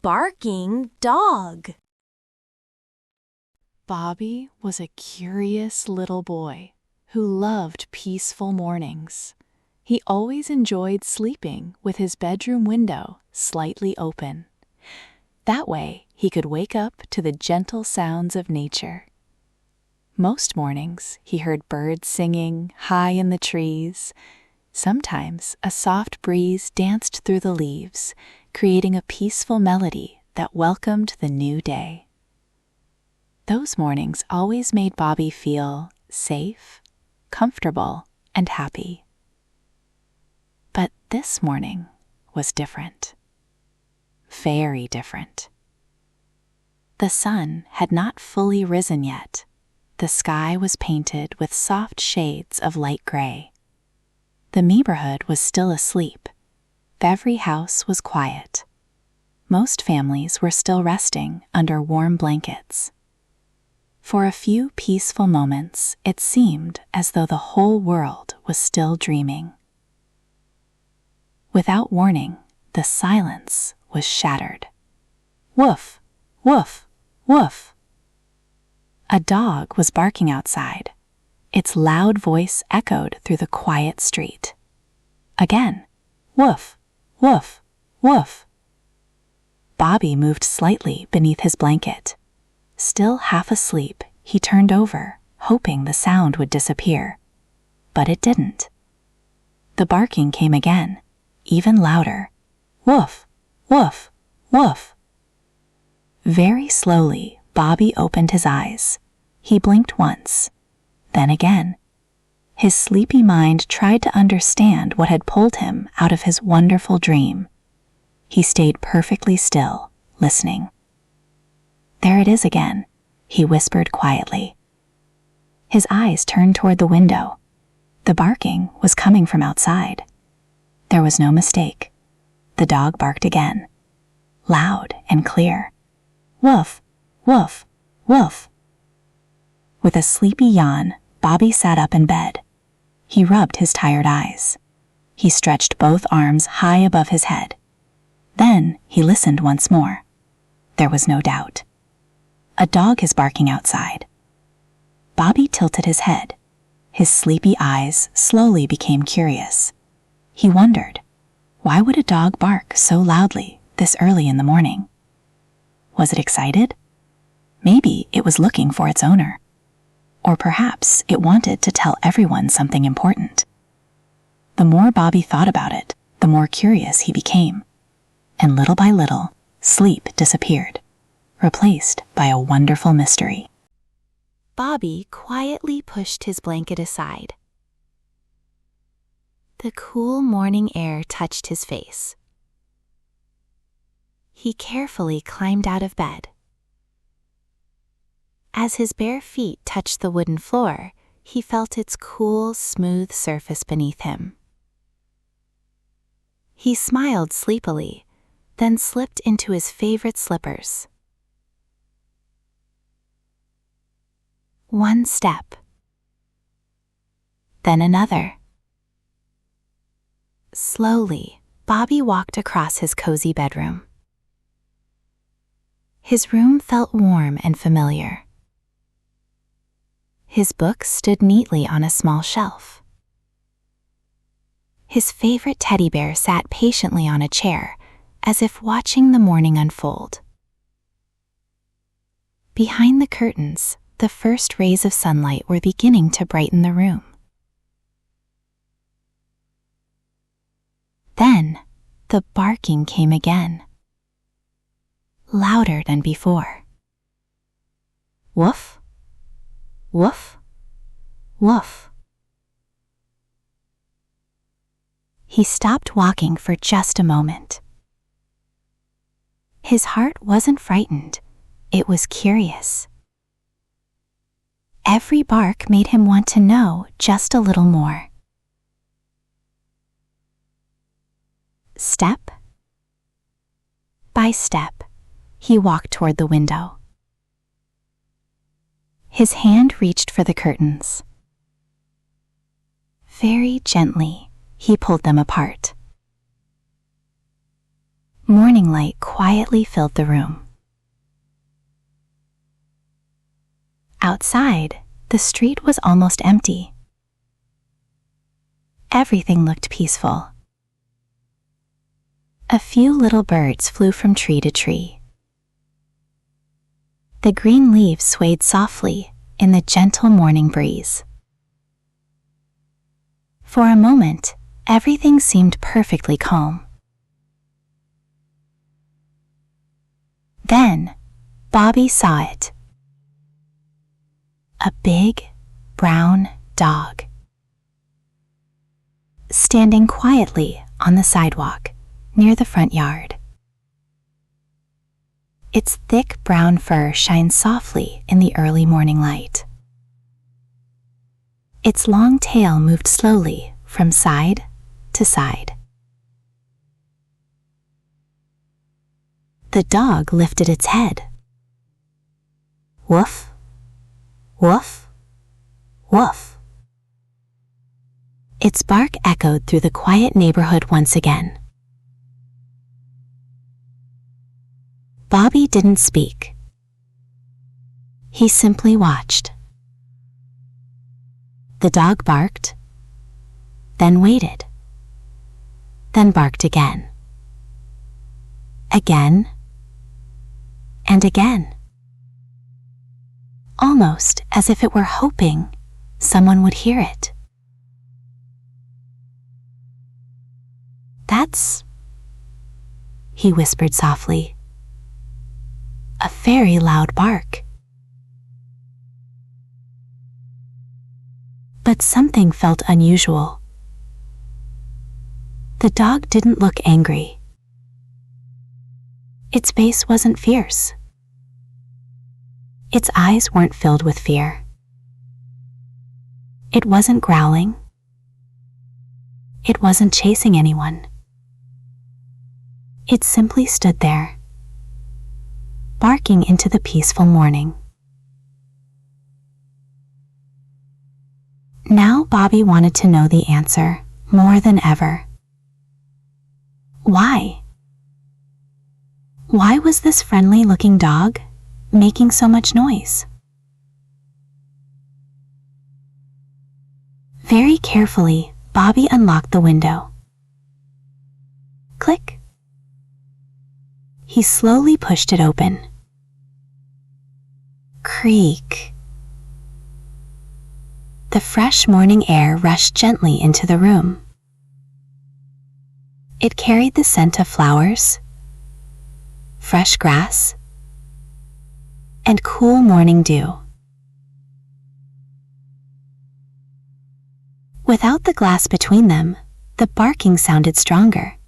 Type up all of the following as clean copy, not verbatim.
barking dog. Bobby was a curious little boy who loved peaceful mornings. He always enjoyed sleeping with his bedroom window slightly open. That way, he could wake up to the gentle sounds of nature. Most mornings, he heard birds singing high in the trees. Sometimes, a soft breeze danced through the leaves, creating a peaceful melody that welcomed the new day. Those mornings always made Bobby feel safe, comfortable, and happy. But this morning was different. Very different. The sun had not fully risen yet. The sky was painted with soft shades of light gray. The neighborhood was still asleep. Every house was quiet. Most families were still resting under warm blankets. For a few peaceful moments, it seemed as though the whole world was still dreaming. Without warning, the silence was shattered. Woof, woof, woof. A dog was barking outside. Its loud voice echoed through the quiet street. Again, woof, woof, woof. Bobby moved slightly beneath his blanket. Still half asleep, he turned over, hoping the sound would disappear. But it didn't. The barking came again, even louder. Woof, woof, woof. Very slowly, Bobby opened his eyes. He blinked once, then again. His sleepy mind tried to understand what had pulled him out of his wonderful dream. He stayed perfectly still, listening. There it is again, he whispered quietly. His eyes turned toward the window. The barking was coming from outside. There was no mistake. The dog barked again, loud and clear. Woof, woof, woof. With a sleepy yawn, Bobby sat up in bed. He rubbed his tired eyes. He stretched both arms high above his head. Then he listened once more. There was no doubt. A dog is barking outside. Bobby tilted his head. His sleepy eyes slowly became curious. He wondered, why would a dog bark so loudly this early in the morning? Was it excited? Maybe it was looking for its owner. Or perhaps it wanted to tell everyone something important. The more Bobby thought about it, the more curious he became. And little by little, sleep disappeared, replaced by a wonderful mystery. Bobby quietly pushed his blanket aside. The cool morning air touched his face. He carefully climbed out of bed. As his bare feet touched the wooden floor, he felt its cool, smooth surface beneath him. He smiled sleepily, then slipped into his favorite slippers. One step, then another. Slowly, Bobby walked across his cozy bedroom. His room felt warm and familiar. His books stood neatly on a small shelf. His favorite teddy bear sat patiently on a chair, as if watching the morning unfold. Behind the curtains, the first rays of sunlight were beginning to brighten the room. Then, the barking came again, louder than before. Woof, woof, woof. He stopped walking for just a moment. His heart wasn't frightened, it was curious. Every bark made him want to know just a little more. Step by step, he walked toward the window. His hand reached for the curtains. Very gently, he pulled them apart. Morning light quietly filled the room. Outside, the street was almost empty. Everything looked peaceful. A few little birds flew from tree to tree. The green leaves swayed softly in the gentle morning breeze. For a moment, everything seemed perfectly calm. Then, Bobby saw it. A big, brown dog. Standing quietly on the sidewalk near the front yard. Its thick brown fur shines softly in the early morning light. Its long tail moved slowly from side to side. The dog lifted its head. Woof, woof, woof. Its bark echoed through the quiet neighborhood once again. Bobby didn't speak. He simply watched. The dog barked, then waited, then barked again. Again, and again. Almost as if it were hoping someone would hear it. "That's," he whispered softly, "a very loud bark." But something felt unusual. The dog didn't look angry. Its face wasn't fierce. Its eyes weren't filled with fear. It wasn't growling. It wasn't chasing anyone. It simply stood there, barking into the peaceful morning. Now Bobby wanted to know the answer more than ever. Why? Why was this friendly-looking dog making so much noise? Very carefully, Bobby unlocked the window. Click. He slowly pushed it open. Creak. The fresh morning air rushed gently into the room. It carried the scent of flowers, fresh grass, and cool morning dew. Without the glass between them, the barking sounded stronger.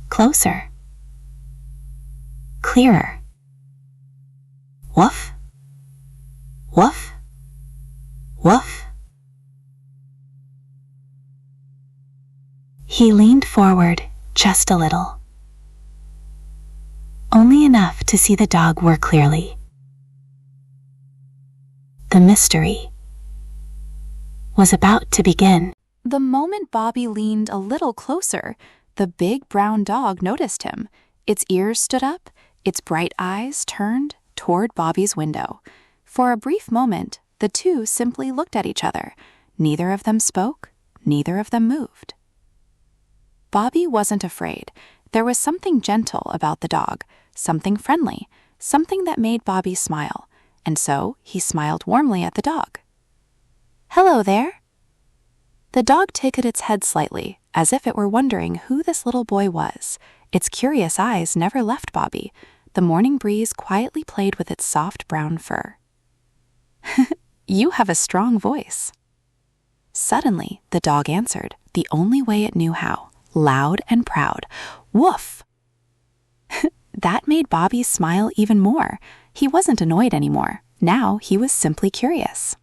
Closer. Clearer. Woof. Woof. Woof. He leaned forward just a little. Only enough to see the dog more clearly. The mystery was about to begin. The moment Bobby leaned a little closer, the big brown dog noticed him. Its ears stood up, its bright eyes turned toward Bobby's window. For a brief moment, the two simply looked at each other. Neither of them spoke, neither of them moved. Bobby wasn't afraid. There was something gentle about the dog, something friendly, something that made Bobby smile, and so he smiled warmly at the dog. "Hello there." The dog tilted its head slightly, as if it were wondering who this little boy was. Its curious eyes never left Bobby. The morning breeze quietly played with its soft brown fur. "You have a strong voice." Suddenly, the dog answered, the only way it knew how, loud and proud. "Woof!" That made Bobby smile even more. He wasn't annoyed anymore. Now he was simply curious.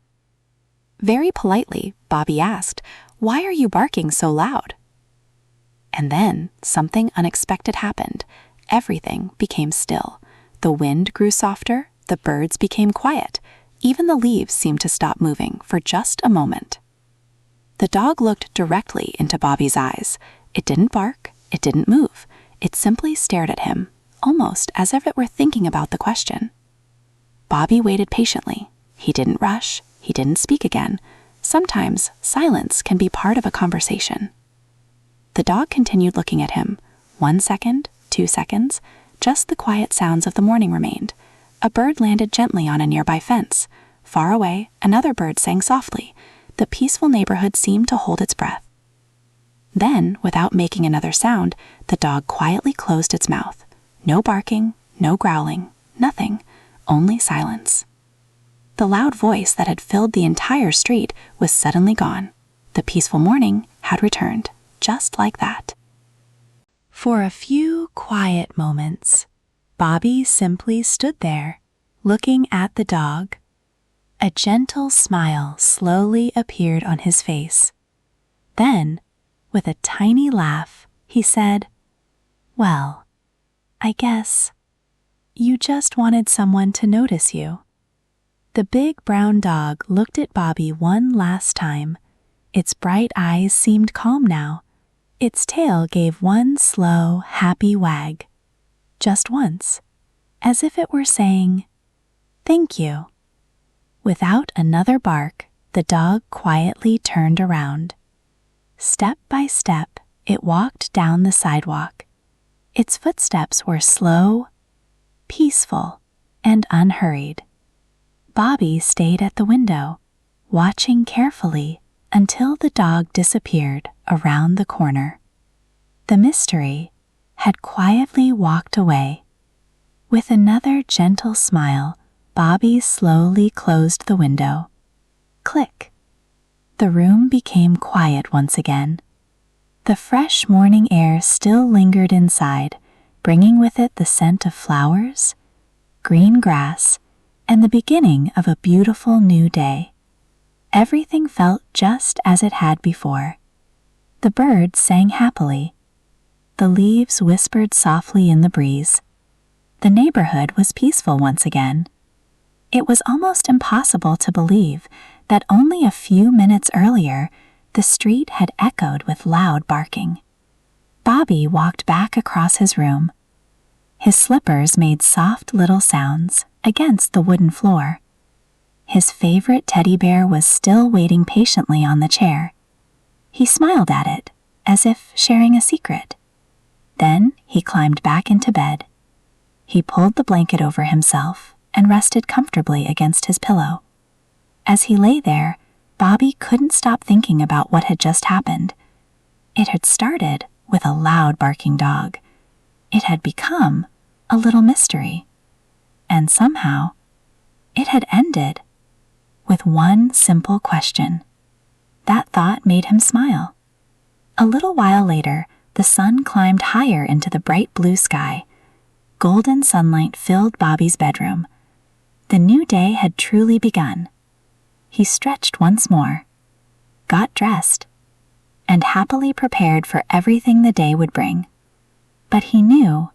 Very politely, Bobby asked, "Why are you barking so loud?" And then something unexpected happened. Everything became still. The wind grew softer, the birds became quiet. Even the leaves seemed to stop moving for just a moment. The dog looked directly into Bobby's eyes. It didn't bark, it didn't move. It simply stared at him, almost as if it were thinking about the question. Bobby waited patiently. He didn't rush. He didn't speak again. Sometimes silence can be part of a conversation. The dog continued looking at him. 1 second, 2 seconds, just the quiet sounds of the morning remained. A bird landed gently on a nearby fence. Far away, another bird sang softly. The peaceful neighborhood seemed to hold its breath. Then, without making another sound, the dog quietly closed its mouth. No barking, no growling, nothing, only silence. The loud voice that had filled the entire street was suddenly gone. The peaceful morning had returned, just like that. For a few quiet moments, Bobby simply stood there, looking at the dog. A gentle smile slowly appeared on his face. Then, with a tiny laugh, he said, "Well, I guess you just wanted someone to notice you." The big brown dog looked at Bobby one last time. Its bright eyes seemed calm now. Its tail gave one slow, happy wag. Just once, as if it were saying, "Thank you." Without another bark, the dog quietly turned around. Step by step, it walked down the sidewalk. Its footsteps were slow, peaceful, and unhurried. Bobby stayed at the window, watching carefully until the dog disappeared around the corner. The mystery had quietly walked away. With another gentle smile, Bobby slowly closed the window. Click. The room became quiet once again. The fresh morning air still lingered inside, bringing with it the scent of flowers, green grass, and the beginning of a beautiful new day. Everything felt just as it had before. The birds sang happily. The leaves whispered softly in the breeze. The neighborhood was peaceful once again. It was almost impossible to believe that only a few minutes earlier, the street had echoed with loud barking. Bobby walked back across his room. His slippers made soft little sounds against the wooden floor. His favorite teddy bear was still waiting patiently on the chair. He smiled at it, as if sharing a secret. Then he climbed back into bed. He pulled the blanket over himself and rested comfortably against his pillow. As he lay there, Bobby couldn't stop thinking about what had just happened. It had started with a loud barking dog. It had become a little mystery. And somehow, it had ended with one simple question. That thought made him smile. A little while later, the sun climbed higher into the bright blue sky. Golden sunlight filled Bobby's bedroom. The new day had truly begun. He stretched once more, got dressed, and happily prepared for everything the day would bring. But he knew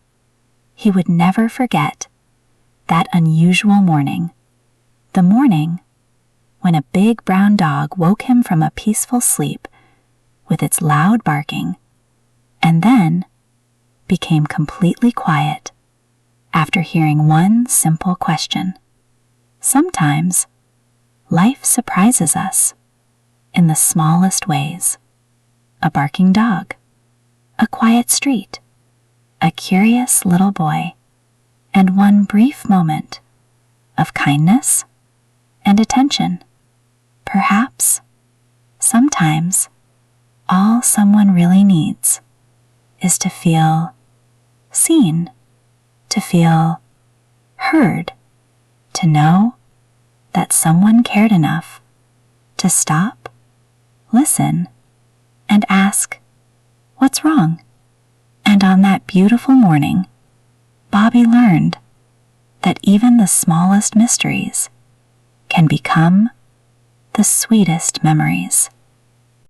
he would never forget that unusual morning, the morning when a big brown dog woke him from a peaceful sleep with its loud barking, and then became completely quiet after hearing one simple question. Sometimes, life surprises us in the smallest ways. A barking dog, a quiet street, a curious little boy, and one brief moment of kindness and attention. Perhaps, sometimes, all someone really needs is to feel seen, to feel heard, to know that someone cared enough to stop, listen, and ask, "What's wrong?" And on that beautiful morning, Bobby learned that even the smallest mysteries can become the sweetest memories.